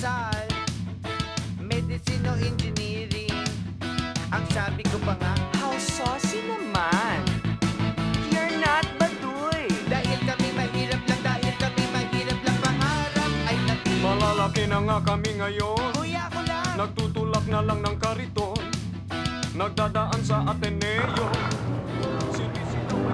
Lasal, Medicine o Engineering. Ang sabi ko pa nga, how saucy naman. You're not Baduy. Dahil kami mahirap lang, pangarap ay natin. Malalaki na nga kami ngayon. Kuya ko lang. Nagtutulak na lang ng kariton. Nagdadaan sa Ateneo. Sinisigaw.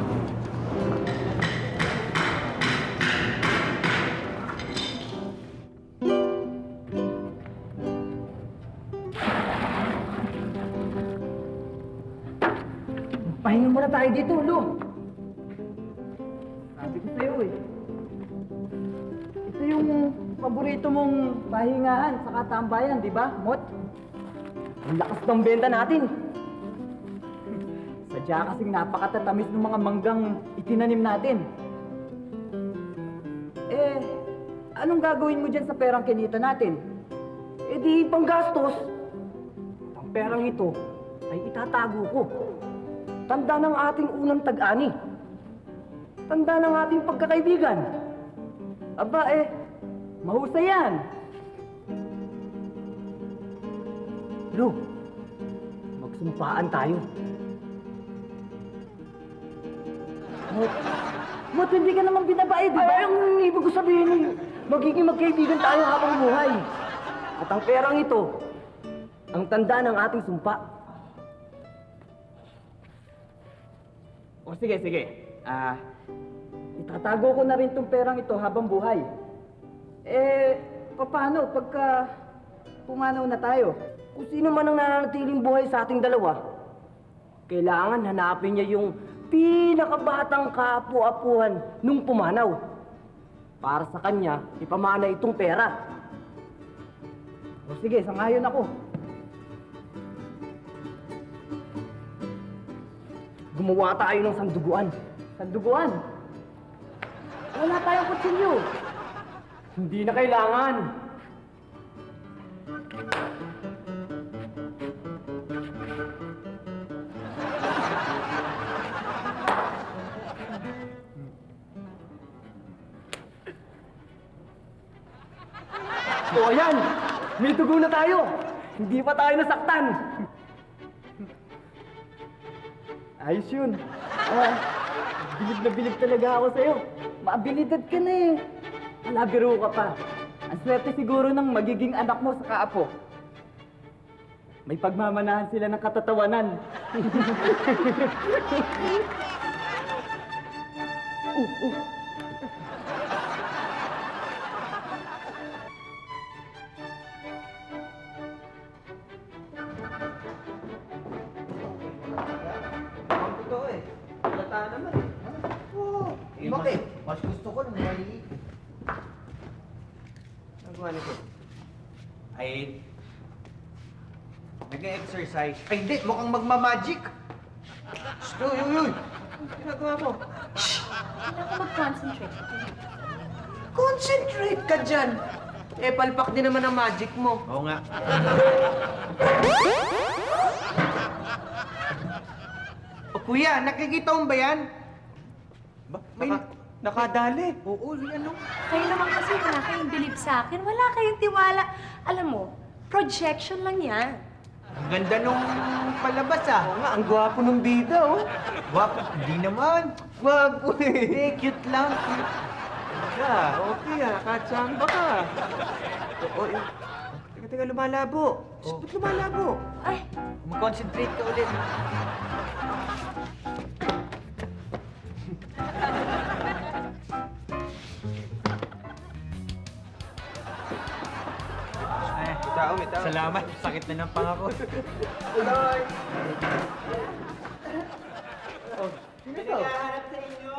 Pahinga muna tayo dito, Lu. Sabi ko sa'yo eh. Ito yung paborito mong pahingahan sa katambayan, di ba, Mot? Ang lakas ng benta natin. Sadya kasing napakatatamis ng mga manggang itinanim natin. Eh, anong gagawin mo dyan sa perang kinita natin? Eh di panggastos. Ang perang ito ay itatago ko. Tanda ng ating unang tag-ani. Tanda ng ating pagkakaibigan. Aba mahusay yan. Lu, magsumpaan tayo. Mot, hindi ka naman binabae, di ba? Ay, ang ibig ko sabihin eh, magiging magkaibigan tayo habang buhay. At ang perang ito, ang tanda ng ating sumpa. O sige. Itatago ko na rin tong perang ito habang buhay. Paano pagka pumanaw na tayo? Kung sino man ang nananatiling buhay sa ating dalawa, kailangan hanapin niya yung pinakabatang kaapu-apuhan nung pumanaw. Para sa kanya, ipamana itong pera. O sige, sangayon ako. Gumawa tayo ng sanduguan. Sanduguan? Wala tayong kutsilyo. Hindi na kailangan. O ayan! May dugo na tayo! Hindi pa tayo nasaktan! Ayos yun. Bilib na bilib talaga ako sa'yo. Maabilidad ka na eh. Malabiro ka pa. Ang swerte siguro ng magiging anak mo sa kaapo. May pagmamanahan sila ng katatawanan. Ang totoo eh. Halata naman eh. Oo. Bakit? Mas gusto ko ng maliit. Nagawa nito? Ay, nag-exercise. Ay, hindi. Mukhang magmamagic. Shh! Uy! Anong ginagawa mo? Kailangan ko mag-concentrate. Concentrate ka dyan! Eh, palpak din naman ang magic mo. Oo nga. O kuya, nakikita mo ba yan? May nakadali. Oo, ano? Kayo naman kasi wala kayong believe sa akin. Wala kayong tiwala. Alam mo, projection lang yan. Ang ganda nung palabas ah. Oo nga, ang gwapo nung bida oh. Gwapo? Hindi naman. Gwapo eh. Hindi, cute lang. Okay ah, katsamba ka. Oo, teka, lumalabo. Oh. Ba't lumalabo? Ay, Mag-concentrate ka ulit. May tao. Salamat. Sakit na ng pangako. Tuloy! Sino to? Naghahanap sa inyo.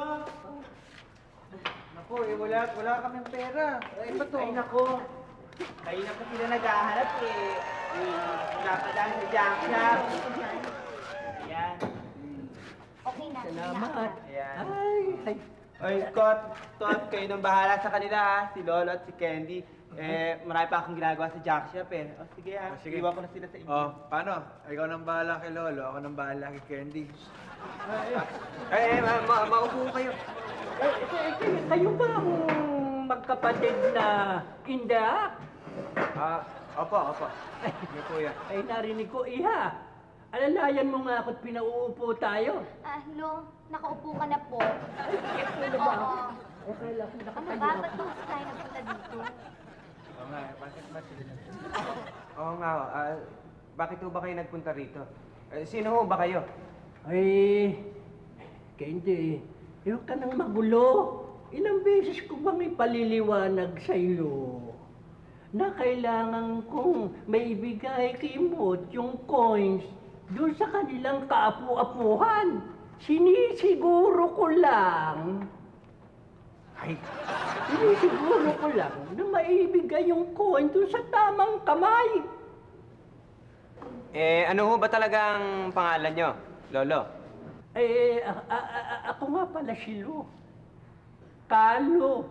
Naku, wala kaming pera. Ay, ba to? Ay, naku. Kayo na po sila naghahanap eh. Napadaan sa junk shop. Ayan. okay na. Salamat. Ayan. Ay, Scott, kayo nang bahala sa kanila ha. Si Lolo at si Candy. Marami pa akong ginagawa sa junk shop eh. O sige ha, iwan ko na sila sa inyo. Oh, paano? Ikaw nang bahala kay Lolo, ako nang bahala kay Candy. Maupo kayo. Kayo ba ang magkapatid na Inda? Opo. Sige, kuya. Ay, narinig ko, Iha. Alalayan mo nga ako't pinauupo tayo. Lo, nakaupo ka na po. Ano ba? Oo. Okay lang, Ano nakatayo ba? ako. Ba't po tayo nagpunta dito? Oo nga, bakit ba sila? Oo nga, bakit ho ba kayo nagpunta rito? Sino ho ba kayo? Ay, Kendi, huwag ka nang magulo. Ilang beses ko bang ipaliliwanag sa iyo na kailangan kong maibigay kay Mot yung coins doon sa kanilang kaapu-apuhan. Sinisiguro ko lang. Ay, Sinisiguro ko lang na maibigay yung coin doon sa tamang kamay. ano ho ba talagang pangalan nyo, Lolo? Ako nga pala si Lu. Kalu.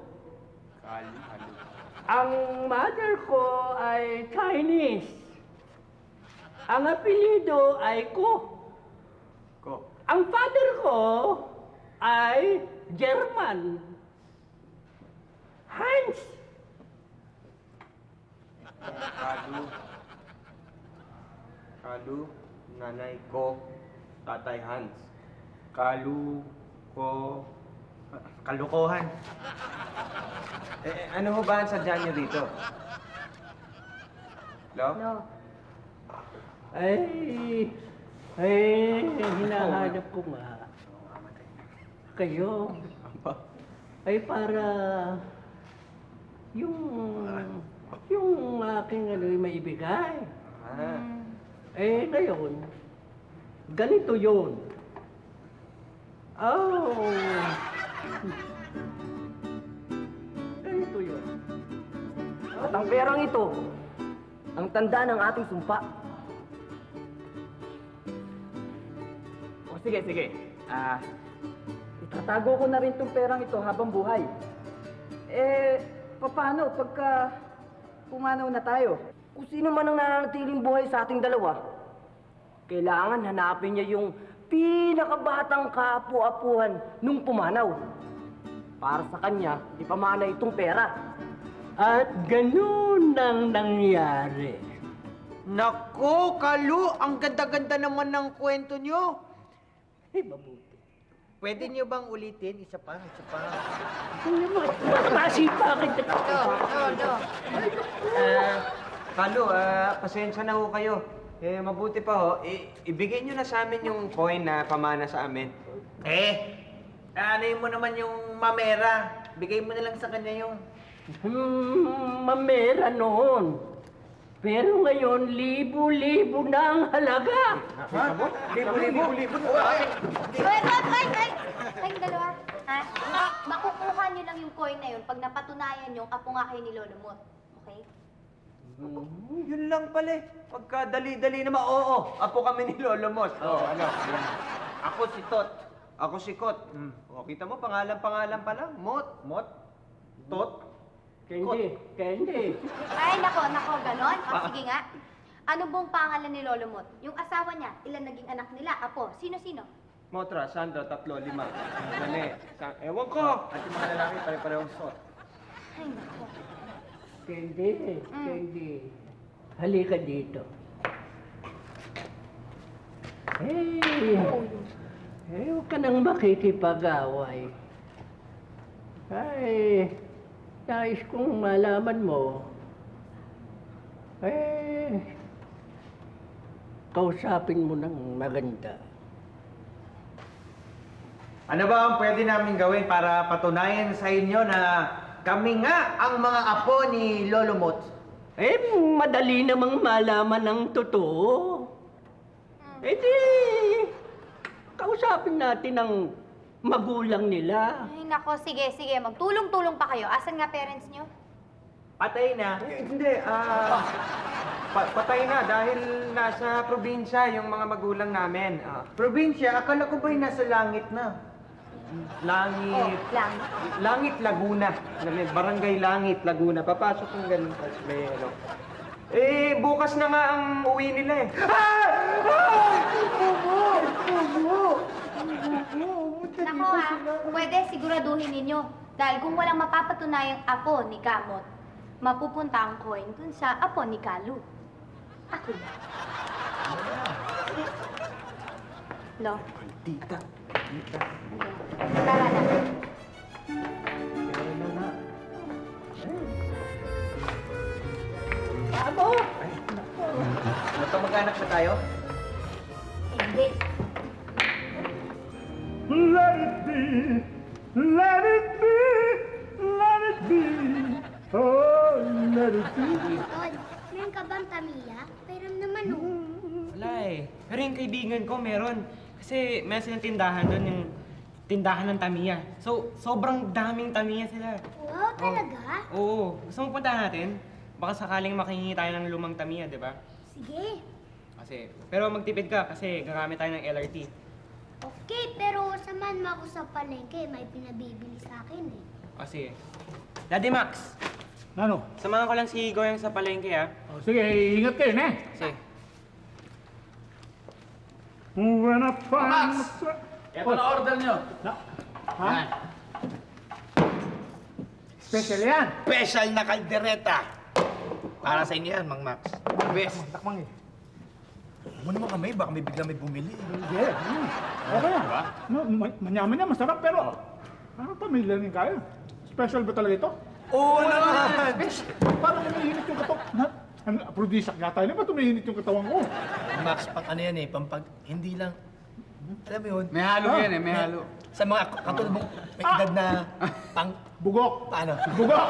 Kalu. Ang mother ko ay Chinese. Ang apelyido ay Ko. Ko. Ang father ko ay German. Hans. Kalu, nanay ko, tatay Hans. Kalu, ko, kalukohan. Ano ho ba ang sadya nyo dito? Lo? Lo, Ay, hinahanap ko nga. Kayo. Ay para yung aking maibigay. Ah, Ngayon, ganito yun. Oh. Ganito yun. At ang perang ito, ang tanda ng ating sumpa. O sige. Itatago ko na rin tong perang ito habang buhay. Paano pagka pumanaw na tayo? Kung sino man ang nananatiling buhay sa ating dalawa, kailangan hanapin niya yung pinakabatang kaapu-apuhan nung pumanaw. Para sa kanya, ipamana itong pera. At ganun ang nangyari. Nako, Kalu, ang ganda-ganda naman ng kwento nyo. Mabuti. Pwede nyo bang ulitin? Isa pa. Masipa kita. Lo. Kalu, pasensya na ho kayo. Mabuti pa ho, ibigay nyo na sa amin yung coin na pamana sa amin. Ano mo naman yung mamera? Bigay mo na lang sa kanya yung... Mamera noon. Pero ngayon, libo-libo na ang halaga. Libo. Wait! Kayong dalawa, ha? Makukuha niyo lang yung coin na yun pag napatunayan yung apo nga kayo ni Lolo Mot. Okay? Yun lang pala eh. Pagka dali-dali naman, oo, apo kami ni Lolo Mos. Ano? Ako si Tot. Ako si Kot. Kita mo, pangalan pa lang. Mot. Tot. Candy. Ay, nako, ganon? O, sige nga. Ano bang pangalan ni Lolo Mot? Yung asawa niya, ilan naging anak nila? Apo, sino-sino? Motra, Sandra, 3, 5. Gani. Ewan ko. At yung mga lalaki, pare-parehong sot. Ay, nako. Candy. Halika dito. Huwag ka nang makikipag-away. Nais kong malaman mo. Kausapin mo ng maganda. Ano ba ang pwede namin gawin para patunayan sa inyo na kami nga ang mga apo ni Lolo Mot? Madali namang malaman ng totoo. Kausapin natin ang magulang nila. Ay, nako, sige. Magtulong-tulong pa kayo. Asan nga parents niyo? Patay na. Hindi, patay na dahil nasa probinsya yung mga magulang namin. Probinsya, akala ko ba'y nasa langit na? Langit. Lang. Langit, Laguna. Barangay Langit, Laguna. Papasok yung ganun. Tapos may ano. Bukas na nga ang uwi nila eh. Nako pwede siguraduhin ninyo. Dahil kung walang mapapatunayang apo ni Kamot, mapupunta ang coin dun sa apo ni Kalu. Ako na. Lo. Tita. Tara na. Abo! Magkamag-anak na tayo? Hindi. Let it be, let it be, let it be. Oh, let it be. Tol, meron ka bang Tamiya? Pero naman Wala eh. Pero yung kaibigan ko meron. Kasi meron silang tindahan doon, yung tindahan ng Tamiya. So, sobrang daming Tamiya sila. Wow, talaga? Oo. Gusto mo puntahan natin? Baka sakaling makihingi tayo ng lumang Tamiya, di ba? Sige. Pero magtipid ka kasi gagamit tayo ng LRT. Okay, pero samahan mo ako sa palengke. May pinabibili sa akin eh. Kasi, Daddy Max, Ano? samahan ko lang si Goyang sa palengke ha. Oh, sige, ingat kayo, ne? Kasi, When I find Ito na order nyo. Ha? Special yan. Special na kaldereta. Para sa inyo yan, Mang Max. Best. Takmang eh. Ano naman kami? Baka may bigla may bumili. Hindi. Okay yan. No, manyaman yan, masarap, pero pamilya rin kayo. Special ba talaga ito? Oo naman! Parang umiinit yung katawan. Aphrodisiac yata yun. Ba't umiinit yung katawan ko? Max, pang ano yan eh, pampag, hindi lang, alam mo yun? May halo yan eh, may halo. Sa mga katulad mong may edad na pang, Bugok. paano? Bugok!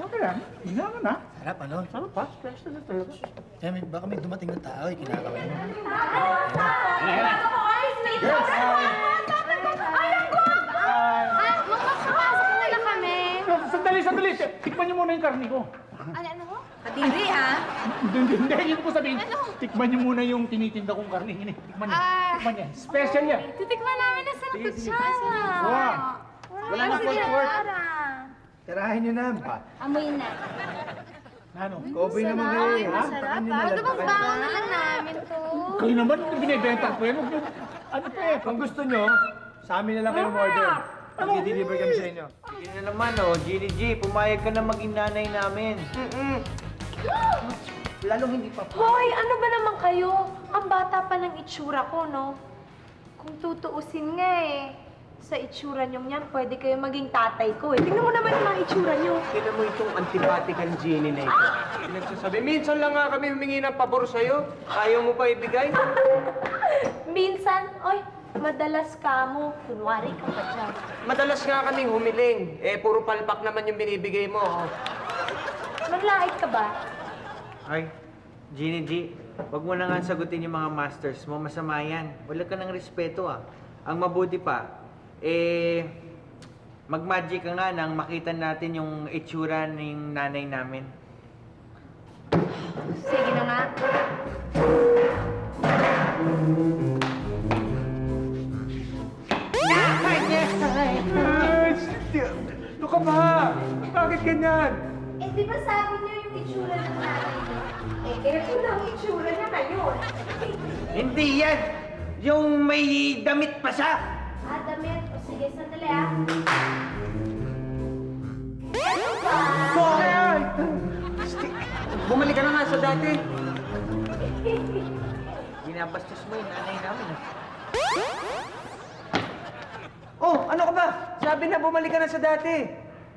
Okay yan. Hinangan na. Sarap ano? Sarap pa. Special na talaga. Kaya baka may dumating na tao eh, kinakawin mo. Magpapasok na lang kami. Sandali. Tikman niyo muna yung karni ko. Ano ho? Katindi, ha? Hindi, yun ko sabihin. Tikman niyo muna yung tinitinda kong karni. Tikman niyo. Tikman niya. Special yan. Titikman namin na sarap ito siya. Wow. Wala na Tirahin nyo na. Amoy na. Ano? Kobe naman kayo eh. Ha? Sarap ah. Ito bang baon na lang namin to? Kayo naman, binibenta ko yan. Huwag niyo, ano pa eh. kung gusto nyo, sa amin na lang kayo order. Mag-deliver kami sa inyo. Sige na naman, oh. Gini G, pumayag ka na maging nanay namin. Lalong hindi pa. Hoy, ano ba naman kayo? Ang bata pa ng itsura ko, no? Kung tutuusin nga eh, sa itsura nyo yan, pwede kayo maging tatay ko eh. Tingnan mo naman yung mga itsura nyo. Tignan mo itong antipatical Gini na ito. Pinagsasabi, minsan lang nga kami humingi ng pabor sa'yo. Ayaw mo pa ibigay? Minsan, oy, madalas ka mo. Kunwari ka pa dyan. Madalas nga kaming humiling. Eh, puro palpak naman yung binibigay mo. Manlait ka ba? Ay, Gini G, wag mo na nga sagutin yung mga masters mo. Masama yan. Wala ka ng respeto ah. Ang mabuti pa, mag-magic ka nga nang makita natin yung itsura ng nanay namin. Sige na nga. Ano ka ba? Bakit ganyan? Eh, di ba sabi niyo yung itsura ng nanay niyo? Eh, eto na ang itsura niya ngayon. Hindi yan! Yung may damit pa siya! Damit. O sige, sandali ah. Bumalik ka na nga sa dati. Ginabastos mo yung nanay namin. Oh, ano ka ba? Sabi na bumalik ka na sa dati.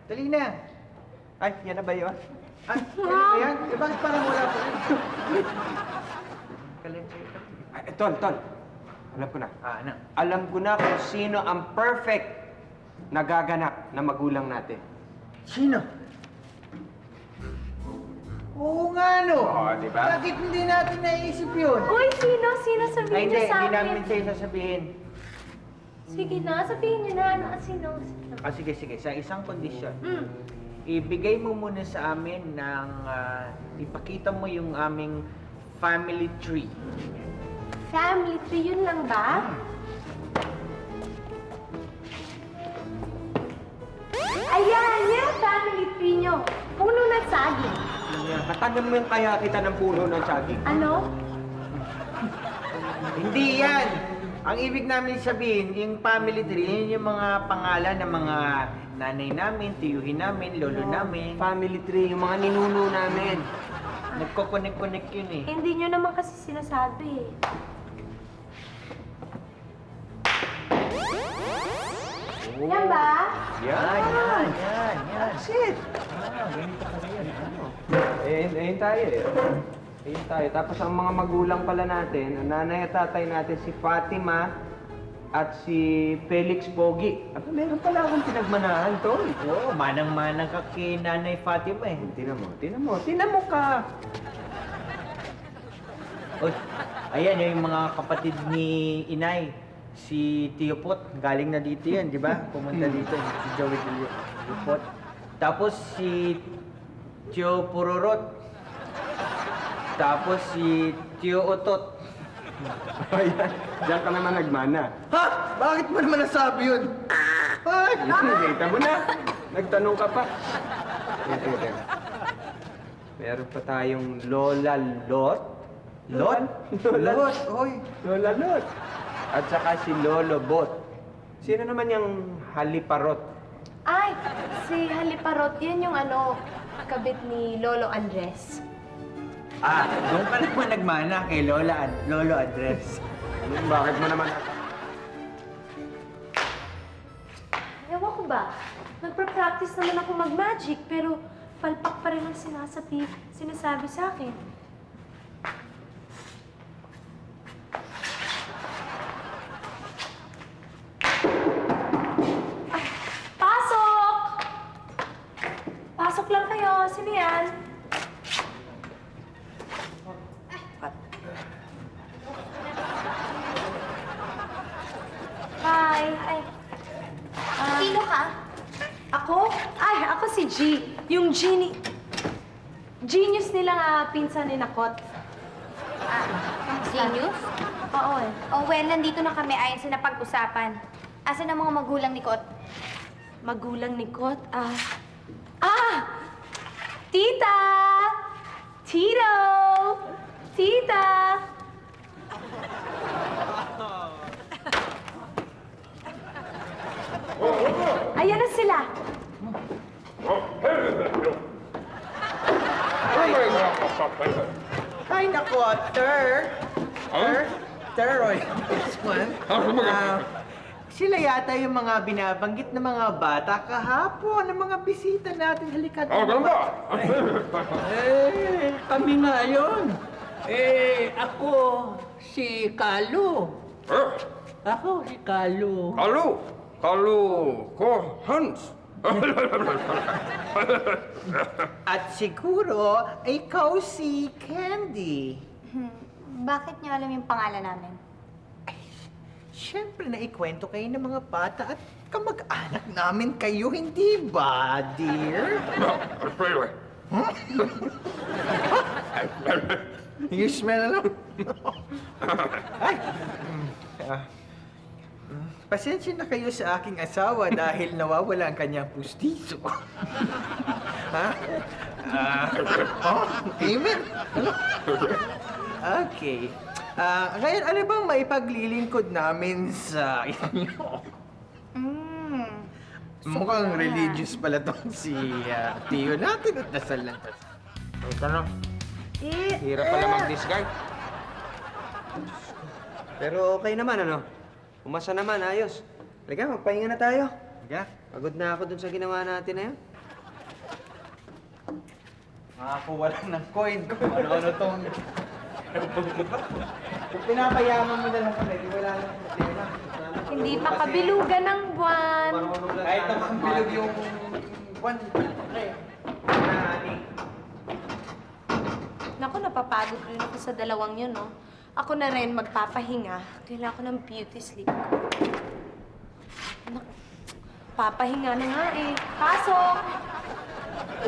Dali na. Ay, yan na ba yun? Ay, yan na ba yan? Eh, bakit parang wala pa rin? Ay, Tol. Alam ko na. Ano? Alam ko na kung sino ang perfect na gaganap na magulang natin. Sino? Oo nga, no? Oo, di ba? Bakit hindi natin naisip yun? Uy, sino? Sino sabihin Ay, niyo hindi. sa Hindi akin? namin sa'yo sasabihin. Sige na, sabihin niyo na. Ano, sino? Ah, sige. Sa isang kondisyon. Ibigay mo muna sa amin ng... ipakita mo yung aming family tree. Family tree, yun lang ba? Ayan, yan, family tree nyo. Puno ng saging. Katagan mo yung kaya kita ng puno ng saging. Ano? Hindi yan! Ang ibig namin sabihin, yung family tree, yun yung mga pangalan ng mga nanay namin, tiyuhin namin, lolo namin. Family tree, yung mga ninuno namin. Nagko-connect-connect yun eh. Hindi nyo naman kasi sinasabi eh. Yan ba? Yan. That's it. Ayun tayo eh. Ayun tayo. Tapos ang mga magulang pala natin, ang nanay at tatay natin, si Fatima at si Felix Pogi. At meron pala akong pinagmanahan, tol. Oo, manang-manang ka kay Nanay Fatima eh. Tinan mo ka. Oy, ayan yung mga kapatid ni Inay. Si Tio Pot, galing na dito yan, di ba? Pumunta dito, si Joey Tio Pot. Tapos si Tio Pururot. Tapos si Tio Otot. Ayan, diyan ka naman nagmana. Ha? Bakit mo naman nasabi yun? Ay, kita mo na. Nagtanong ka pa. Ito. Meron pa tayong Lola Lot. Lot? Lot, oy. Lola Lot. At saka si Lolo Bot. Sino naman yung Haliparot? Ay, si Haliparot, yun yung kabit ni Lolo Andres. Ah, doon ka naman nagmana kay Lolo Andres. Bakit mo naman... Ewan ko ba, nagpa-practice naman ako mag-magic, pero palpak pa rin ang sinasabi sa akin. Ay, pasok! Pasok lang kayo. Sino yan? Hi. Ay. Sino ka? Ako? Ay, ako si G. Yung genius nilang pinsan ni Nakot. Genius? Oo eh. Oh, well, nandito na kami ayon sa napag-usapan. Asan ang mga magulang ni Kot? Magulang ni Kot? Tita! Tito! Tita! Ayan na sila. Ay, nako, Teroy. This one. Sila yata yung mga binabanggit na mga bata kahapon, ng mga bisita natin. Halika. ganun ba? Kami nga yun. Ako si Kalu. Ako si Kalu. Kalu ko, Hans. At siguro, ikaw si Candy. Bakit niyo alam yung pangalan namin? Siyempre, naikwento kayo ng mga bata at kamag-anak namin kayo, hindi ba, dear? You smell alam? Ay! Pasensya na kayo sa aking asawa dahil nawawala ang kanyang pustiso. Ha? Amen? Okay. Ngayon, ano bang maipaglilingkod namin sa inyo? Mukhang religious pala tong si Tio natin at dasal lang. Ito na. Hirap pala mag-discard. Pero okay naman, ano? Umasa naman, ayos. Halika, magpahinga na tayo. Halika. Pagod na ako dun sa ginawa natin na yun. Makakuha lang ng coin. Ano tong... Kung pinapayaman mo na lang kami, wala lang problema. Hindi pa kabilugan ng buwan. Kahit naman bilog yung buwan, Naku, napapagod rin ako sa dalawang yun, no? Ako na rin magpapahinga. Kailangan ko ng beauty sleep. Naku, papahinga na nga eh. Pasok!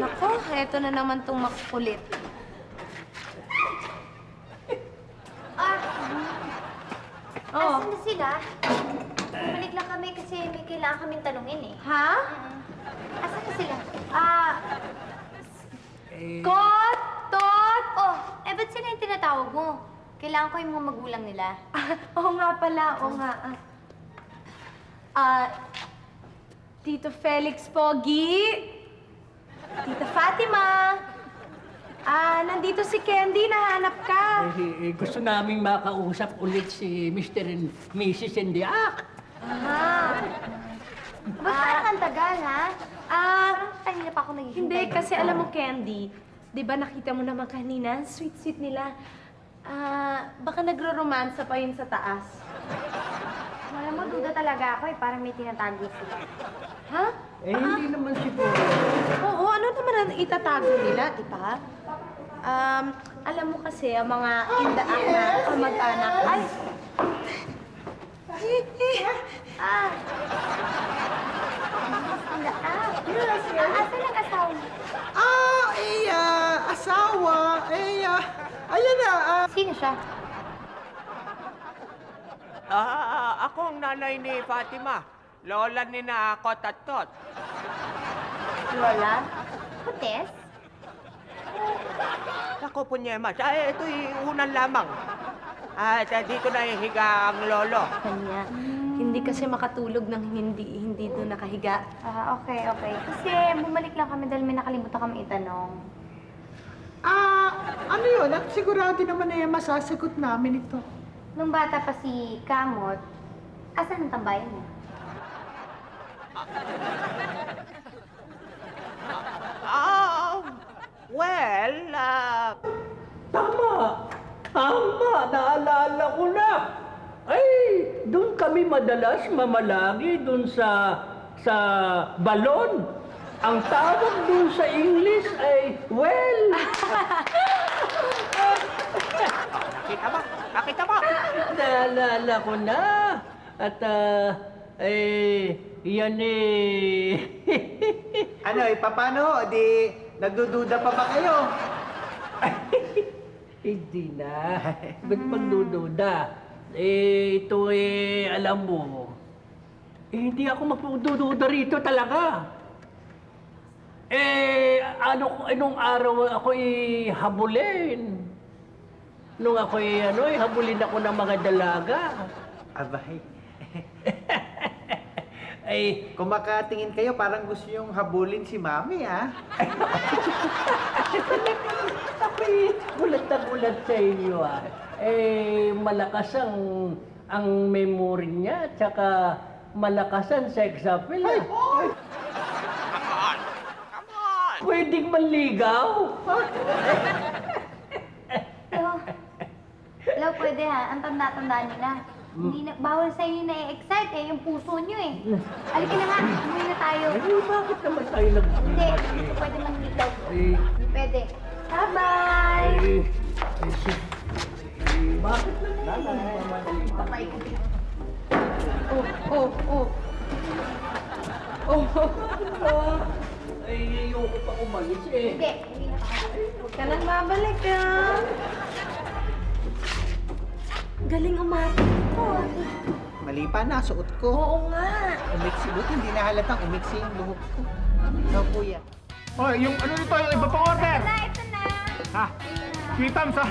Naku, eto na naman tong makukulit. Asan na sila? Bumalik lang kami kasi may kailangan kaming tanungin eh. Ha? Asan na sila? Kot! Tot! Oh, ba't sila yung tinatawag mo? Kailangan ko yung mga magulang nila. Oo nga pala, oo nga. Tito Felix Pogi, Tita Fatima, nandito si Candy, nahanap ka. Gusto naming makausap ulit si Mr. and Mrs. Indiak. Ba't parang ang tagal, ha? Kanina pa ako naghihintay. Hindi, kasi alam mo, Candy, di ba nakita mo naman kanina, ang sweet-sweet nila. Baka nagro-romansa pa yun sa taas. Alam mo, duda talaga ako eh. Parang may tinatago sila. Ha? Hindi naman siguro. Oo, ano naman ang itatago nila, di ba? Alam mo kasi, ang mga indaak na kamag-anak, ay! Asan ang asawa mo? Asawa, ayan na, Sino siya? Ako ang nanay ni Fatima. Lola ni na Kotatot. Lola? Putes? Ako po niya, Mas. Ito'y unang lamang. At dito na higa ang lolo. Kanya, hindi kasi makatulog ng hindi doon nakahiga. Okay. Kasi bumalik lang kami dahil may nakalimutan kami itanong. Ano yun? At sigurado naman na masasagot namin ito. Nung bata pa si Kamot, asan ang tambayan niya? Tama, naalala ko na. Ay, doon kami madalas mamalagi doon sa balon. Ang tawag doon sa English ay well. Nakita mo? Naalala ko na. At yan Ano, paano? Di, nagdududa pa ba kayo? Hindi na. Ba't magdududa? Ito alam mo. Hindi ako magdududa rito talaga. Anong araw ako habulin? Nung ako habulin ako ng mga dalaga. Abay. Kung makatingin kayo, parang gusto yung habulin si Mami, ako'y gulat na gulat sa inyo, malakas ang memory niya, tsaka malakas ang sex appeal. Come on! Pwedeng manligaw? Hello, pwede ha. Ang tanda-tanda nila. Hindi na, bawal sa inyo na-excite yung puso nyo eh. Halika na nga, umuwi na tayo. Bakit naman tayo Hindi pwede manligaw. Hindi pwede. Bye-bye! Bakit naman? Ayoko pa umalis Hindi, hindi na tayo. Huwag ka nang babalik, Galing umati ko. Mali pa na, suot ko. Oo nga. Umiksi, buti hindi na halatang umiksi yung luhok ko. No, kuya. Oh, yung ano nito, yung iba pang order. Ito na! Ha? Tweetams ha?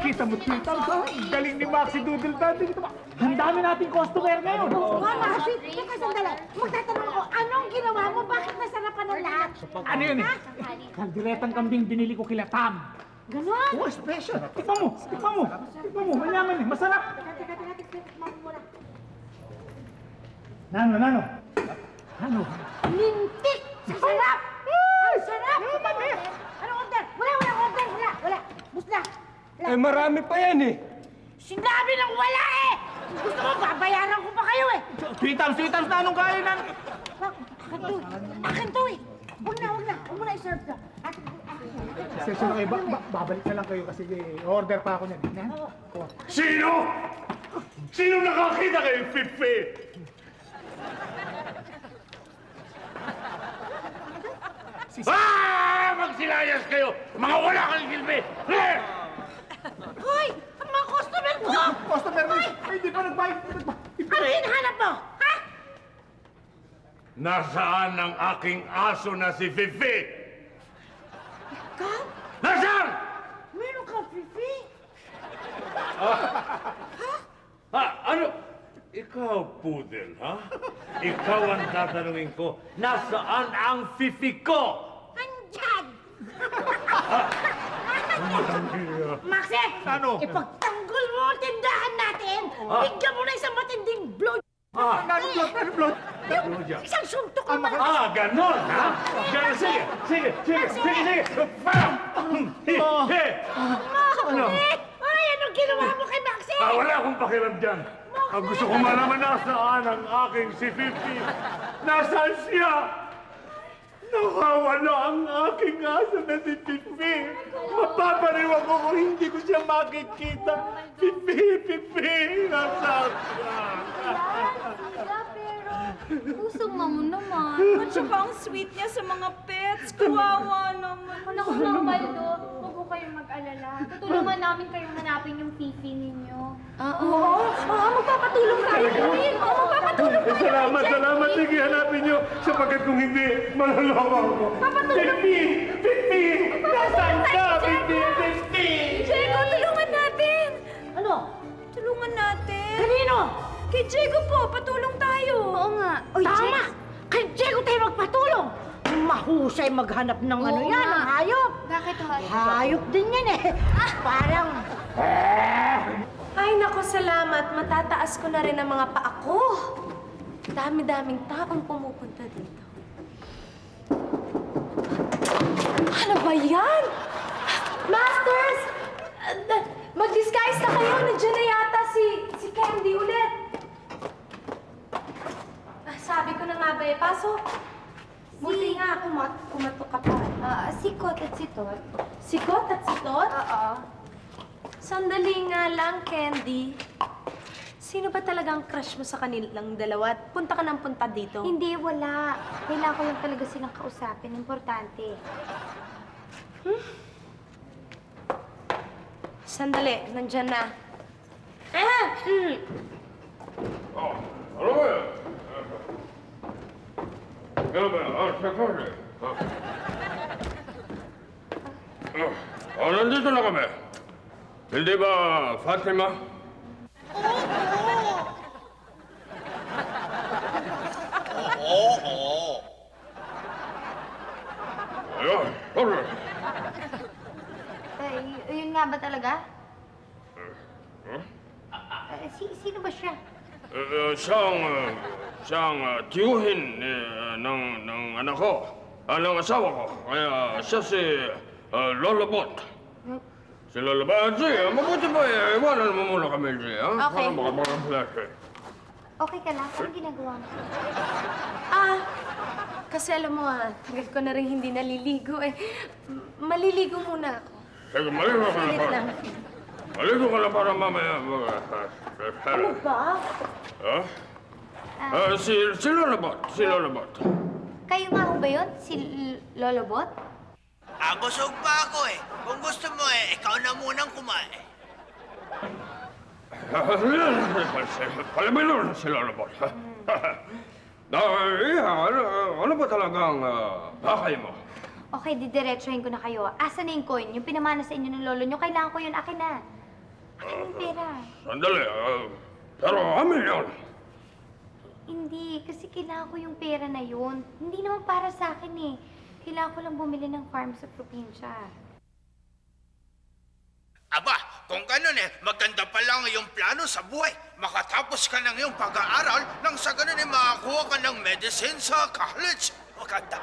Kita mo tweetams ha? Galing ni Maxi Doodle Daddy. Ang dami nating customer ngayon. Mama, sweet, teka sandali. Magtatanong ako, anong ginawa mo? Bakit nasarapan ng lahat? Ano yun eh? Kaldiretang kambing binili ko kila Tam. Ganon? Oh, special. Tikman mo, Manyaman eh, masarap. Teka, tikman mo muna. Nano? Lintik! Sa sarap! Ang sarap! Anong order? Wala. Busla. Marami pa yan eh. Sinabi ng wala eh! Gusto mo, babayaran ko pa kayo eh! Tweetams na anong kaya nan? Akin to eh! Huwag mo na i-serve to. Session kayo, babalik na lang kayo kasi order pa ako niyan. Sino? Sino nakakita kay Fifi? Magsilayas kayo! Mga wala kang silbi! Hoy! Ang mga customer ko! Customer mo, hindi pa nagbayad. Ano hinahanap mo? Ha? Nasaan ang aking aso na si Fifi? Ikaw? Nasaan? Meron ka, Fifi? Ano? Ikaw, Pudel, ha? Ikaw ang tatanungin ko, nasaan ang fifi ko? Andyan! Maxi! Ano? Ipagtanggol mo ang tindahan natin! Bigyan mo na isang matinding blow! Ano blood? Isang suntok naman! Ganon, ha? Ganon, sige! Ano? Ay, anong ginawa mo kay Maxi? Wala akong pakialam dyan. Ang gusto ko malaman nasaan ang aking si Fifi. Nasaan siya? Nawawala ang aking aso na si Fifi. Mapapariwan ko kung hindi ko siya makikita. Fifi, nasaan siya? Sila, pero pusong mo naman. At saka ang sweet niya sa mga pets. Kawawa naman. Kung ako lang, Baldo, huwag po kayong mag-alala. Tutulungan namin kayong hanapin yung Fifi ninyo. Oo, magpapatulong tayo. Oo, magpapatulong tayo. Salamat. Sige, hanapin niyo. Sapagkat kung hindi, malalawa ako. Fifi! Nasaan ka, Fifi? Diego, tulungan natin. Ano? Tulungan natin. Kanino? Kay Diego po, patulong tayo. Oo nga. Tama! Kay Diego tayo magpatulong! Mahusay maghanap ng ano Oo yan, nga. ng hayop! Bakit ho? Hayop din yan eh! Parang... Ay, naku, salamat. Matataas ko na rin ang mga paa ko. Dami-daming taong pumupunta dito. Ano ba yan? Masters! Mag-disguise na kayo. Nandiyan na yata si Candy ulit. Sabi ko na nga ba eh, pasok. Buti nga, kumatok ka pa. Si Kot at si Tot. Si Kot at si Tot? Oo. Sandali nga lang, Candy. Sino ba talagang crush mo sa kanilang dalawa? Punta ka ng punta dito. Hindi, wala. Kailangan ko lang talaga silang kausapin. Importante. Sandali, nandyan na. Ano ba yan? Ano ba yan? Secretary. Nandito na kami. Hindi ba, Fatima? Oo. Ayun, alright. Yun nga ba talaga? Sino ba siya? Siyang tiyuhin ng anak ko, ng asawa ko. Kaya siya si Lola Bot. Si Lola Bot, mabuti ba iwanan mo muna kami, ha? Okay. Para makapag-flash eh. Okay ka lang? Anong ginagawa mo? Kasi alam mo tagal ko na rin hindi naliligo eh. Maliligo muna ako. Sige, maligo ka na Ulit para. lang. Maligo ka na para mamaya Ano ba? Ha? Si Lola Bot. Si Lola Bot. Kayo nga ho ba yun? Si Lolo Bot? Busog pa ako eh. Kung gusto mo ikaw na munang kumain. Palamilon si Lola Bot. Ano ba talagang bakay mo? Okay, didiretsuhin ko na kayo. Asan na yung coin? Yung pinamana sa inyo ng lolo nyo, kailangan ko yun. Akin na. Akin yung pera. Sandali, pero amin yun. Hindi, kasi kailangan ko yung pera na yun. Hindi naman para sa akin eh. Kailangan ko lang bumili ng farm sa probinsya. Aba, kung ganun maganda pa lang yung plano sa buhay. Makatapos ka ng iyong pag-aaral nang sa ganun makakuha ka ng medicine sa college. Maganda.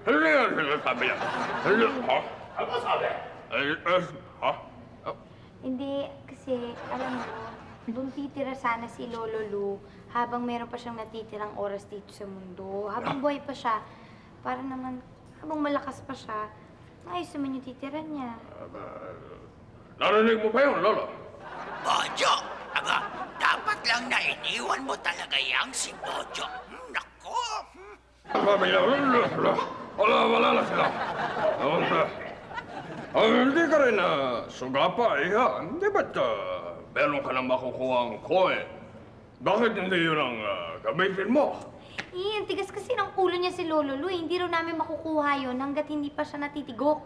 Hindi yan sinasabi yan. Hindi, ha? Ano sabi? Ha? Hindi, kasi alam mo, doon titira sana si Lolo Lu habang meron pa siyang natitirang oras dito sa mundo. Habang buhay pa siya, para naman, habang malakas pa siya, maayos naman yung titira niya. Narinig mo ba yun, Lolo? Bojo! Aba, dapat lang na iniwan mo talaga yang si Bojo. Nako! Sabi niya, wala na sila. Hindi ka rin sugapa, iha. Hindi ba't meron ka nang makukuha ang coin? Bakit hindi yun ang gamitin mo? Ang tigas kasi ng ulo niya si Lolo Lu. Hindi rin namin makukuha yun hanggat hindi pa siya natitigok.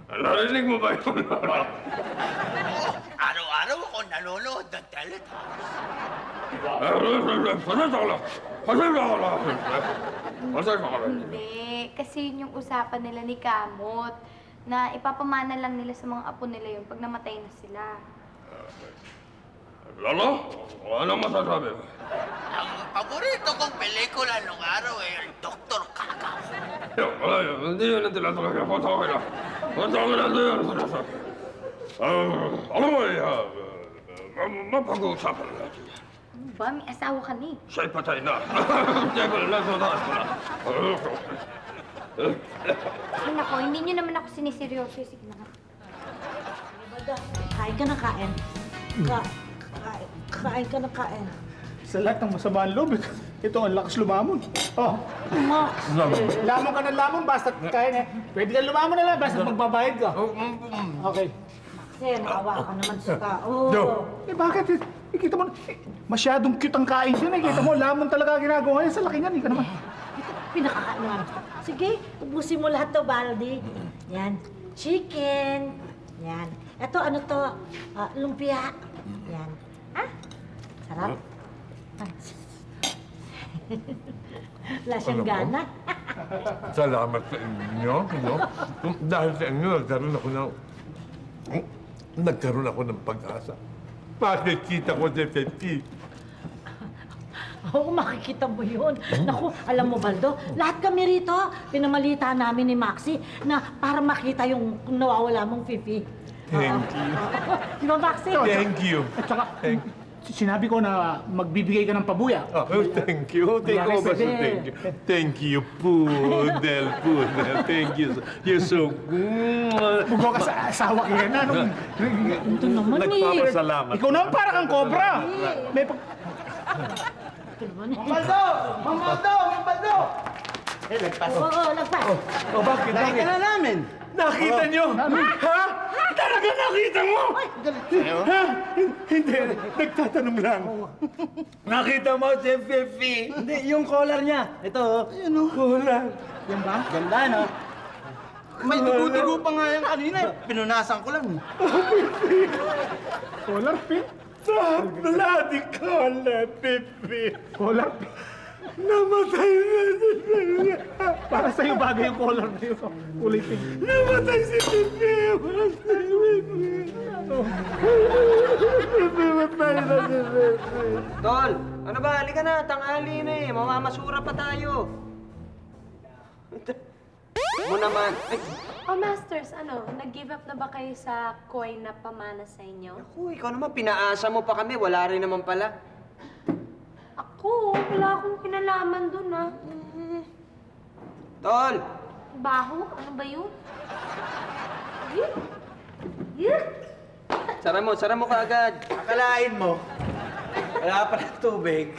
Narinig mo ba yun, Lolo? Oo, araw-araw ako nanonood ng Teletubbies. Pasensya ka lang. Pasensya ka lang. Pasensya ka lang. Hindi, kasi yun yung usapan nila ni Kamot na ipapamana lang nila sa mga apo nila yun pag namatay na sila. Lolo, anong masasabi mo? Ang paborito kong pelikula nung araw ay ang Dr. Kakaw. Hindi yun ang tinatawag. Patawag na. Patawag na yun. Alam mo, mapag-uusapan natin yan. Ano ba? May asawa ka ni. Siya'y patay na. Siya'y patay na. Nasa taas ko na. Ay nako, hindi nyo naman ako siniseryoso. Sige na nga. Kain ka na kain. Kain ka na kain. Sa lahat ng masamaan loob, ito ang lakas lumamon. Oh, Max. lamon ka ng lamon, basta kain eh. Pwede ka lumamon na lang, basta magbabayad ka. Okay. Kasi maawa ka naman sa tao. Eh bakit? Kita mo, masyadong cute ang kain dyan eh. Kita mo, lamon talaga ginagawa niya sa laki niyan. Ika naman. Pinakakain naman. Sige, ubusin mo lahat to, Baldi. Yan. Chicken. Yan. Ito, ano to? Lumpia. Yan. Ha? Sarap? Wala siyang gana. Salamat sa inyo, no? Dahil sa inyo, nagkaroon ako ng pag-asa. Makikita ko si Pepe. Oo, makikita mo yun. Naku, alam mo, Baldo, lahat kami rito, pinamalita namin ni Maxi na para makita yung nawawala mong Fifi. Thank you. Di ba, Maxi? Thank you. At saka, sinabi ko na magbibigay ka ng pabuya. Oh, thank you. Thank you, Pwede. thank you. Thank you, Pudel. Thank you. You're so... Bugo ka sa asawa kaya na. Ito naman eh. Nagpapasalamat. Ikaw naman para kang cobra. May pag... Ito naman eh. Mambaldo! Mambaldo! Mambaldo! Oo, lagpas. Oh, bakit? Nakita na namin! Nakita niyo? Ha? Talaga nakita mo? Ha? Hindi, nagtatanong lang. Nakita mo si Fifi? Hindi, yung collar niya. Ito, oh. Collar. Yan ba? Ganda, no? May dugo-dugo pa nga yan kanina. Pinunasan ko lang. Collar pink? Bloody collar, Pipi. Collar pink? Namatay na si Pipi. Para sa'yo bagay yung collar na yun. Kulay pink. Namatay si Pipi. Namatay si Pipi. Namatay na si Pipi. Tol, ano ba? Halika na, tanghali na eh. Mamamasura pa tayo. Mo naman. Ay, Oh, Masters, ano, nag-give up na ba kayo sa coin na pamana sa inyo? naku, ikaw naman, pinaasa mo pa kami. Wala rin naman pala. Ako, wala akong kinalaman dun, ah. Tol, Baho? Ano ba yun? Yuck! Yuck! sara mo kaagad. Akalain mo. Wala pa ng tubig.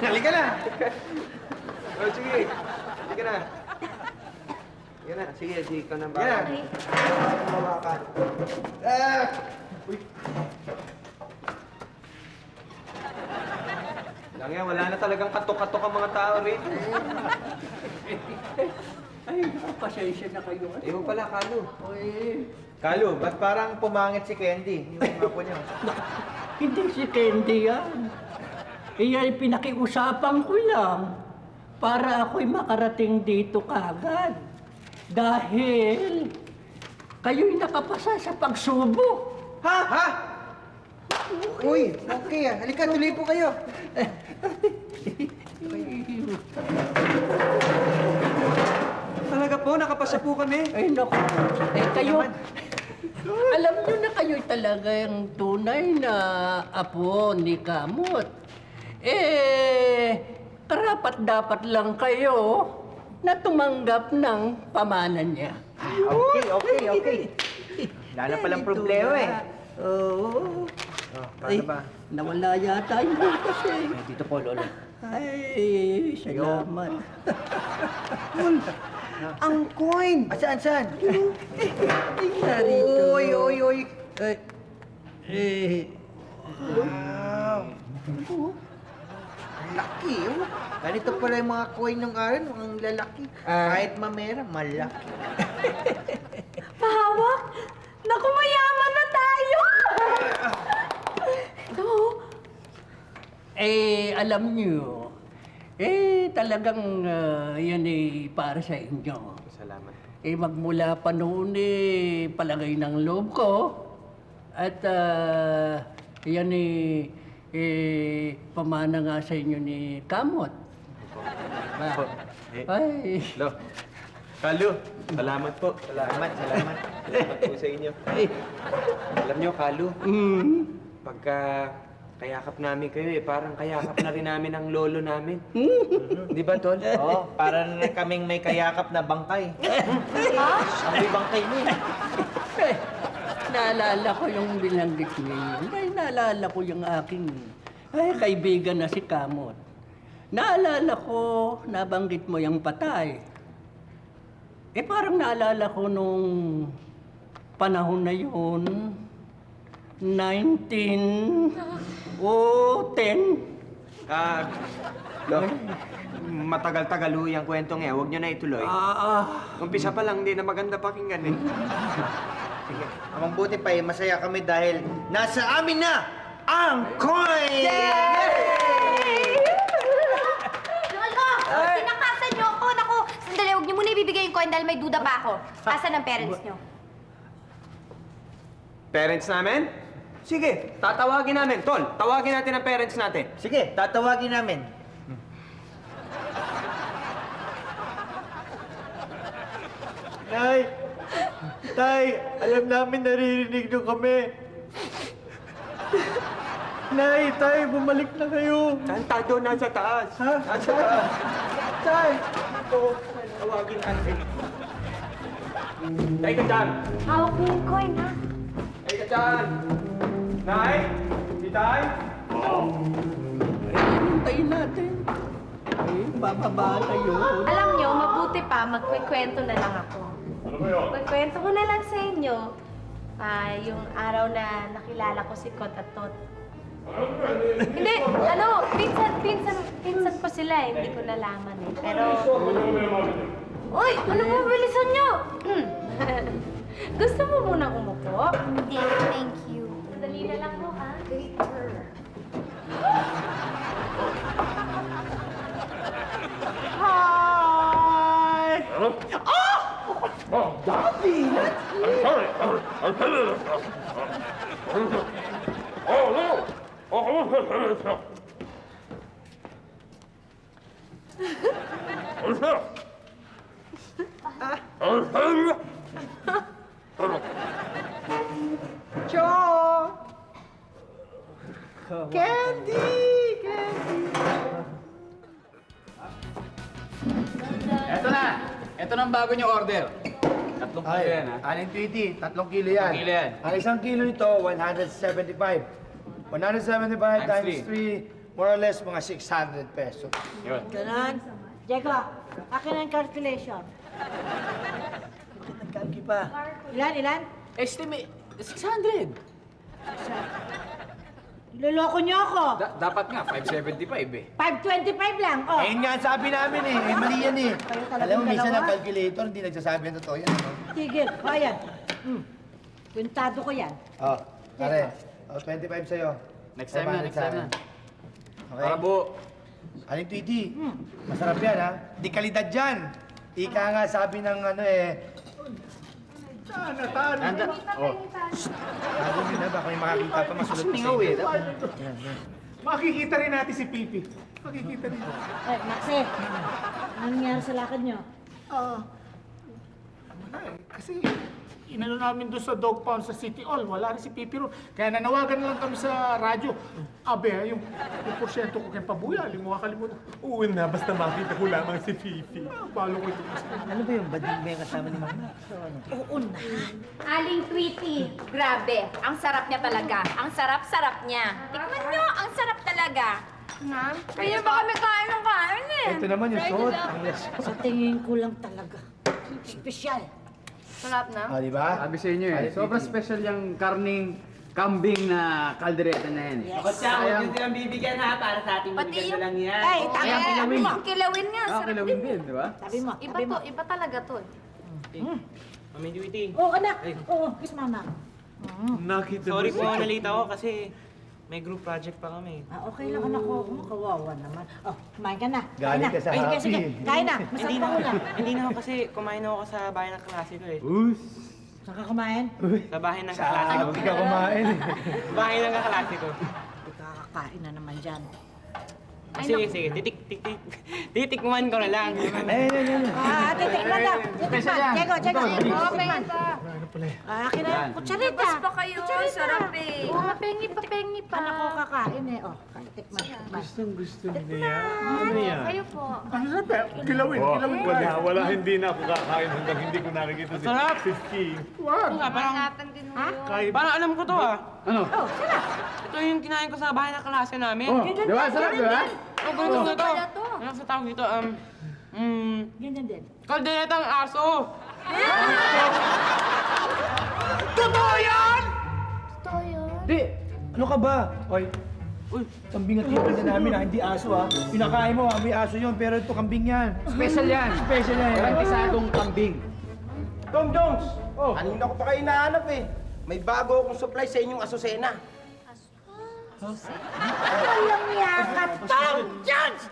Halika na. Oh, sige. Halika na. Halika na. Sige, ka na ba? Okay. Mawakan. Uy. Lang yan, wala na talagang katok-katok ang mga tao rito. Ay, pasensya na kayo. Ewan pala, Kalu. Ay, Kalu, ba't parang pumangit si Candy? Yung apo niya. hindi si Candy yan. Iya'y pinakiusapan ko lang para ako'y makarating dito kagad. Dahil kayo'y nakapasa sa pagsubok. Ha? Ha? Uy, okay ah. Halika, tuloy po kayo. Talaga po, nakapasa po kami. Ay, naku. Eh, kayo, alam nyo na kayo'y talagang tunay na apo ni Kamot. Eh, karapat-dapat lang kayo na tumanggap ng pamanan niya. Okay. Wala na palang problema eh. Oo. Paano Ay, ba? nawala yata yung butas eh. Dito po, Lolo. Ay, salamat. Ang coin! Saan? Narito. Oy. Eh, Wow! Laki, oh. Ganito pala yung mga coin ng arin, ang lalaki. Kahit mamera, malaki. Pahawak? Naku, mayaman na tayo! Ito, Alam niyo, talagang yan para sa inyo. Salamat. Magmula pa noon palagay ng loob ko. At yan pamana nga sa inyo ni Kamot. Ay, Lo, Kalu, salamat po. Salamat. Salamat po sa inyo. Alam nyo, Kalu, pagka kayakap namin kayo parang kayakap na rin namin ang lolo namin. Di ba, Tol? Oo, parang kaming may kayakap na bangkay. Ang bangkay mo eh. naalala ko yung binanggit niyo. Naalala ko yung aking kaibigan na si Kamot. Naalala ko, nabanggit mo yung patay. Parang naalala ko nung panahon na yun, 1910. Lo, matagal-tagal ho yung kwentong huwag nyo na ituloy. Umpisa pa lang, hindi na maganda pakinggan eh. Ang buti pa masaya kami dahil nasa amin na ang coin! Lolo! Tinakasan niyo ako! Naku, sandali, huwag niyo muna ibibigay yung coin dahil may duda pa ako. Asan ang parents niyo? Parents namin? Sige, tatawagin namin. Tol, tawagin natin ang parents natin. Sige, tatawagin namin. Nay! Tay! Alam namin naririnig nyo kami. Nay! Tay! Bumalik na kayo! Santa doon, nasa taas. Ha? Nasa taas. Tay! Ito, tawagin natin. Tay ka dyan! Hawak niyo yung coin, ha? Tay ka dyan! Nay? Si Tay? Hintayin natin. Bababa na yun. alam niyo, mabuti pa, magkwekwento na lang ako. Ano ba yun? Magkwento ko na lang sa inyo, yung araw na nakilala ko si Kot at Tot. Hindi, pinsan ko sila eh. Hindi ko nalaman eh. Pero, uy, ano mo bilisan niyo? Gusto mo munang umupo? Hindi, thank you. Sandali na lang po, ha? Ano? Oh, Daddy! I'm sorry. I'll tell you. Oh, no! Ito na ang bago niyo order. 3 kilo yan, ha? Aling 20, 3 kilo yan. 3 kilo yan. Ang isang kilo nito, 175. 175 times 3, more or less, mga 600 pesos. Yun. Ganon. Diego, akin ang calculation. Nagkalki pa. Ilan? Estimate, 600. Niloloko niyo ako. Dapat nga, 575 eh. 525 lang, oh. Ayun nga ang sabi namin eh. Mali yan eh. Kayo talagang Alam mo, minsan dalawa? ang calculator, hindi nagsasabi ng totoo yan. Ano? Tigil, o ayan. Puntado ko yan. Oh, pare. Oh, 25 sa'yo. Next time na, 500 next time sa na. akin. Okay? Para po. Aling Tweety, masarap yan ha. Di kalidad yan. Ika nga sabi ng ano eh. Nanda. Oh. Bago yun ha, baka may makakita pa masulot pa Mingaw eh. Makikita rin natin si Pipi. Makikita rin. Eh, Maxie, ano nangyari sa lakad niyo? Kasi inano namin doon sa dog pound sa City Hall, wala rin si Pipi ron. Kaya nanawagan na lang kami sa radyo. Abe, yung porsyento ko kay Pabuya, kalimutan. Uwi na, basta makita ko lamang si Pipi. Balo ko ito. Ano ba yung bading ba yung kasama ni Mama? Oo na. Aling Tweety, grabe. Ang sarap niya talaga. Ang sarap-sarap niya. Tikman niyo, ang sarap talaga. Kaya ba kami kain ng kain eh? Ito naman yung suot. Sa tingin ko lang talaga. Espesyal. Sarap na? Ah, di ba? Sabi sa inyo eh, sobrang special yung karning kambing na kaldereta na yan. Yes. Sayang. ang bibigyan ha, para sa ating Pati yung... yan. Ay, tama. kilawin. Kilawin nga, sarap kilawin din. din, di ba? Sabi mo, Iba sabi mo. to, iba talaga to. Mami Duty. Oo, anak. Oo, kiss mama. Sorry po, nalita ako kasi may group project pa kami. Ah, okay lang anak ko. Kawawa naman. Oh, kumain ka na. Galing ka sa Ay, sige, happy. sige. Kain na. Masarap pa ulam. Hindi na ako kasi kumain ako sa bahay ng klase ko eh. Saan ka kumain? Sa bahay ng kaklase ko. Happy ka kumain. Bahay ng kaklase ko. Kakakain na naman dyan. Sige, titikman ko na lang. Ah, titikman na. Titikman. Diego. Okay, ito. Ah, akin na yung kutsarita. Bas pa kayo, sarap eh. Papengi pa. Anak ko kakain eh. Oh, tikman. Gusto niya. Kayo po. Ano sabi? Kilawin. Wala, hindi na ako kakain hanggang hindi ko nakikita si Sarap. King. Ingatan din mo yun. Parang alam ko to ah. Ano? Oh, sarap. Ito yung kinain ko sa bahay ng klase namin. Oh, di ba? Sarap, di ba? Ang ganito na to. Pala to. Ano sa tawag dito? Ganyan din. Kalderetang aso. Totoo yan? Di, ano ka ba? Oy, kambing at hiwala na namin ha, hindi aso ha. Pinakain mo ha, may aso yun, pero ito kambing yan. Special yan. Special yan. Garantisadong kambing. Tom Jones! Oh, Kanina ko pa kayo nahanap eh. May bago akong supply sa inyong asusena. Walang yakap, Tom Jones!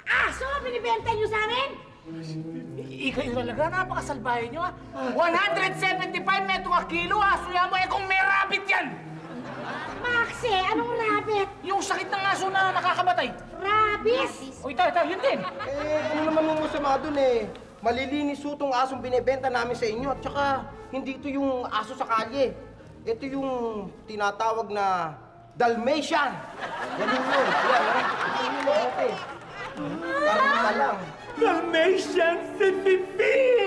Aso ang binibenta niyo sa amin? Ikaw talaga, napakasalbahe nyo ah. 175 metro a kilo, aso yan mo. Eh kung may rabbit yan! Maxie, anong rabbit? Yung sakit ng aso na nakakamatay. Rabbis? O ito, yun din. Ano naman yung masama dun eh. Malilinis ho tong asong binibenta namin sa inyo. At saka, hindi ito yung aso sa kalye. Ito yung tinatawag na Dalmatian. Ganun yun. Yan, ha? Ito yung mabuti. Parang ka lang. Dalmatian Fififi!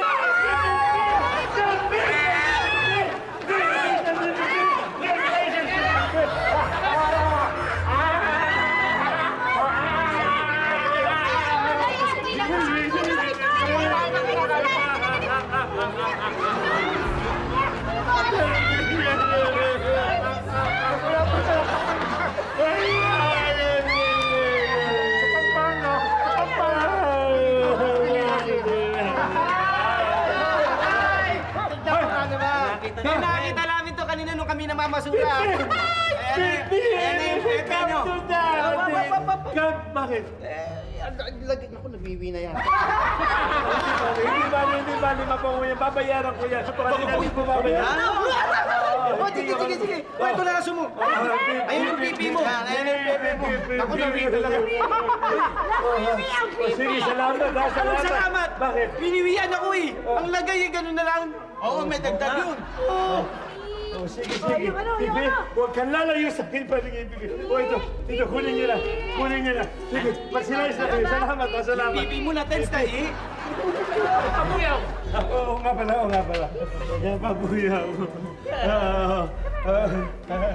Nakita namin to kanina nung kami namamasura. Ayan na yung pepe nyo. Bakit? Lagi, naku, nagwiwi na yan. Hindi bali, mabango yan. Babayaran ko yan. Pati natin ko babayaran. Oh, sige. Oh, ito na aso mo. Ayun yung pipi mo. Ayun yung pepe mo. Ako nawiwi talaga. Sige, salamat ha. Anong salamat? Bakit? Piniwian ako eh. Ang lagay eh, ganun na lang. Oo, may dagdag yun. Oh, sige. Sige, huwag kang lalayo sa akin pa rin ibigay. Oh, ito, kunin niyo na. Sige, magsilayas na kayo. Salamat. Pipi mo na, tens ka eh. Pabuyaw! Oo nga pala. Yan, pabuyaw.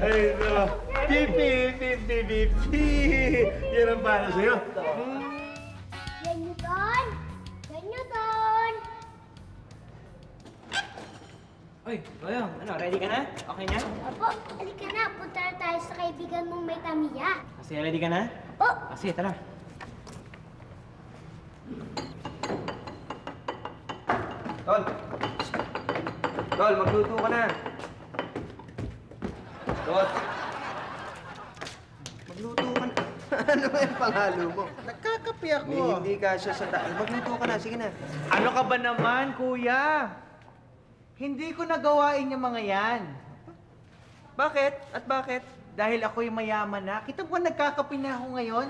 Ay, no. Pipi. Yan ang para sa'yo. Yan nyo doon! Uy, Boyong, ano, ready ka na? Okay na? Opo, halika na. Punta na tayo sa kaibigan mong may Tamiya. Kasi ready ka na? Oh! Kasi, tara. Tol, magluto ka na. Tol. Magluto ka na. Ano ba yung pangalo mo? Nagkakape ako. Hindi ka siya sa daan. Magluto ka na, sige na. Ano ka ba naman, kuya? Hindi ko nagawain yung mga yan. Bakit? At bakit? Dahil ako'y mayaman na. Kita mo ba nagkakape na ako ngayon?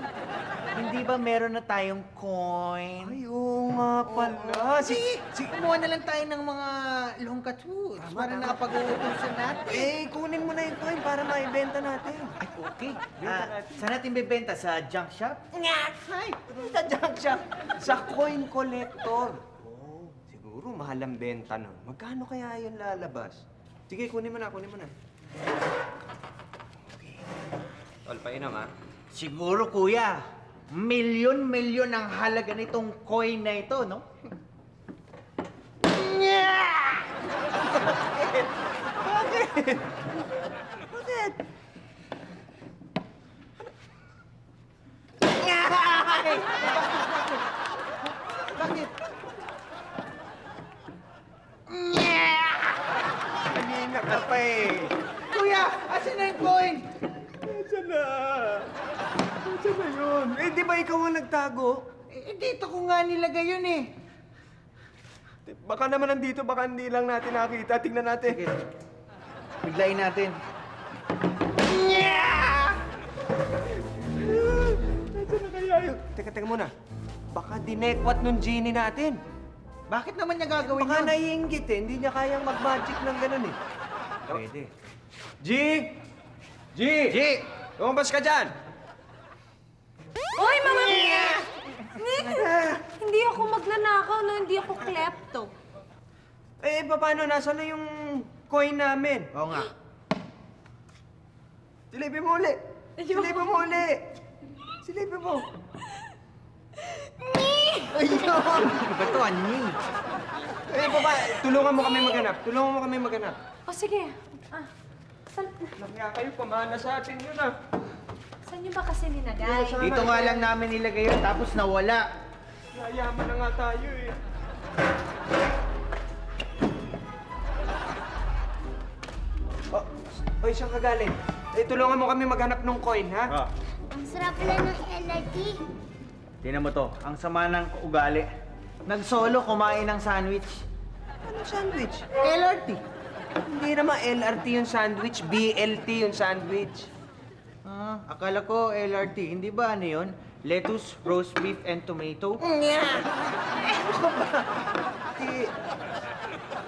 Hindi ba meron na tayong coin? Ay, oo nga pala. Sige, kumuha na lang tayo ng mga longkat foods para nakapag-uutusan natin. Eh, kunin mo na yung coin para maibenta natin. Ay, okay. Saan natin bibenta? Sa junk shop? Ay, sa junk shop. Sa coin collector. Oh, siguro mahal ang benta nun. Magkano kaya yun lalabas? Sige, kunin mo na. Tol, painom ha? Siguro, kuya. Milyon ang halaga nitong coin na ito, no? Bakit? Kuya, asan na yung coin? Nasaan na? Nasaan na yun? Eh, di ba ikaw ang nagtago? Eh, dito ko nga nilagay yun eh. Baka naman nandito, baka hindi lang natin nakita. Tingnan natin. Sige. Biglayin natin. Nasaan na kaya yun? Teka muna. Baka dinekwat nung genie natin. Bakit naman niya gagawin Baka yun? naiinggit eh. Hindi niya kayang mag-magic ng ganun eh. Pwede. G! G! G! Lumabas ka dyan! Oy, mga Nick! Hindi ako magnanakaw, no? Hindi ako klepto. Eh, paano? Nasaan na yung coin namin? Oo nga. Silipin mo uli! Silipin mo uli! Silipin mo! Ayun! Ba't to, Anyi? Eh, baba, tulungan mo kami maghanap. Tulungan mo kami maghanap. O, sige. Saan Nakaya kayo, pamana sa atin yun ah. niyo ba kasi ninagay? Dito nga lang namin nilagay yun, tapos nawala. Yayaman na nga tayo eh. Oh, oy, saan ka galing? Eh, tulungan mo kami maghanap ng coin, ha? Ang sarap pala ng LRT. Tingnan mo to, ang sama ng ugali. Nag-solo kumain ng sandwich. Anong sandwich? LRT. Hindi naman LRT yung sandwich, BLT yung sandwich. Ah, akala ko LRT. Hindi ba ano yun? Lettuce, roast beef, and tomato? Eh,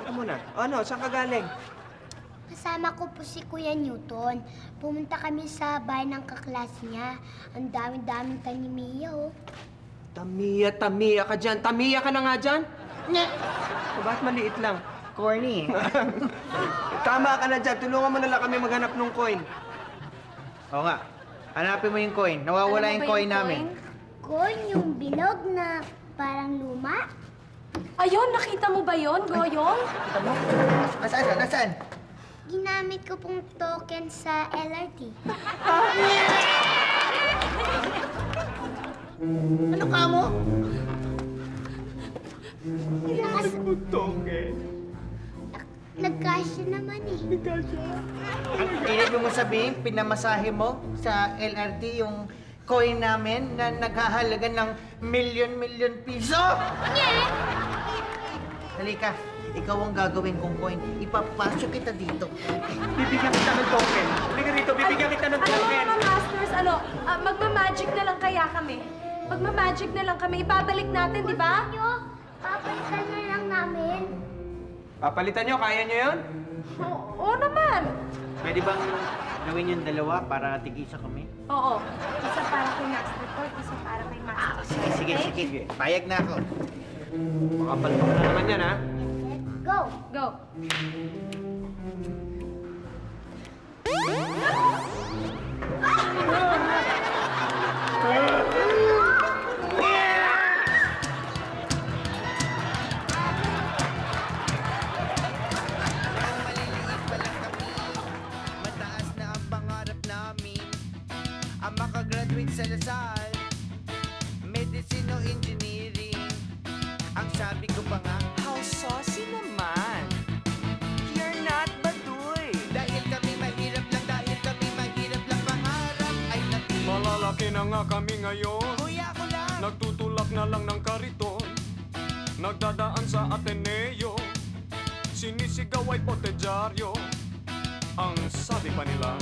ano muna? Ano, saan ka galing? Kasama ko po si Kuya Newton. Pumunta kami sa bahay ng kaklase niya. Ang dami-daming tanimiya, oh. Tamiya ka dyan. Tamiya ka na nga dyan? Bakit maliit lang? Corny. Tama ka na dyan. Tulungan mo na lang kami maghanap ng coin. Oo nga. Hanapin mo yung coin. Nawawala yung coin namin. Coin yung bilog na parang luma. Ayun, nakita mo ba yon, Goyong? Nasaan? Nasaan? Ginamit ko pong token sa LRT. Ano ka mo? Nag-cash naman eh. Ibig mo sabihin, pinamasahe mo sa LRT yung coin namin na naghahalaga ng milyon piso? Halika, ikaw ang gagawin kong coin. Ipapasok kita dito. Bibigyan kita ng token. Halika rito, bibigyan kita ng Alam mo token. mga masters, magmamagic na lang kaya kami. Magmamagic na lang kami. Ibabalik natin, di ba? Papalitan na lang namin. Papalitan nyo, kaya nyo yun? Oo naman. Pwede bang gawin yung dalawa para tig-isa kami? Oo. Isa para kay Master Court, isa para kay Master Sige. Payag na ako. Makapalpak na naman yan, ha? Go! Go. Mataas na ang pangarap namin ang makagraduate sa Lasal, Medicine o Engineering. Ang sabi ko pa nga, how saucy naman. You're not baduy. Dahil kami mahirap lang, pangarap ay natin. Malalaki na nga kami ngayon. Kuya ko lang. Nagtutulak na lang ng kariton. Nagdadaan sa Ateneo. Sinisigaw ay potedyaryo. Ang sabi pa nila,